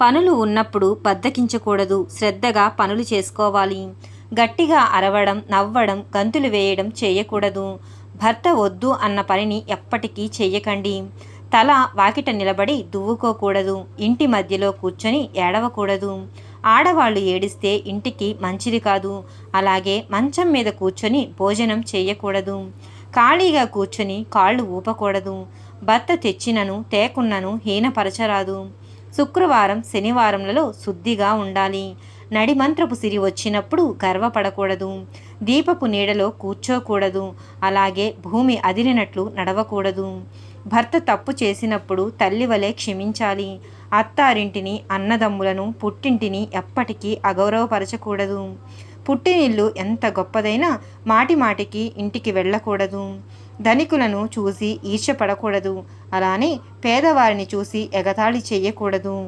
పనులు ఉన్నప్పుడు బద్ధకించకూడదు. శ్రద్ధగా పనులు చేసుకోవాలి. గట్టిగా అరవడం, నవ్వడం, గంతులు వేయడం చేయకూడదు. భర్త వద్దు అన్న పనిని ఎప్పటికీ చెయ్యకండి. తల వాకిట నిలబడి దువ్వుకోకూడదు. ఇంటి మధ్యలో కూర్చొని ఏడవకూడదు. ఆడవాళ్ళు ఏడిస్తే ఇంటికి మంచిది కాదు. అలాగే మంచం మీద కూర్చొని భోజనం చేయకూడదు. ఖాళీగా కూర్చొని కాళ్ళు ఊపకూడదు. భర్త తెచ్చినను తేకున్నను హీనపరచరాదు. శుక్రవారం, శనివారంలలో శుద్ధిగా ఉండాలి. నడిమంత్రపు సిరి వచ్చినప్పుడు గర్వపడకూడదు. దీపపు నీడలో కూర్చోకూడదు. అలాగే భూమి అదిరినట్లు నడవకూడదు. భర్త తప్పు చేసినప్పుడు తల్లివలే క్షమించాలి. అత్తారింటిని, అన్నదమ్ములను, పుట్టింటిని ఎప్పటికీ అగౌరవపరచకూడదు. పుట్టినిల్లు ఎంత గొప్పదైనా మాటిమాటికి ఇంటికి వెళ్ళకూడదు. ధనికులను చూసి ఈర్ష్యపడకూడదు. అలానే పేదవారిని చూసి ఎగతాళి చేయకూడదు.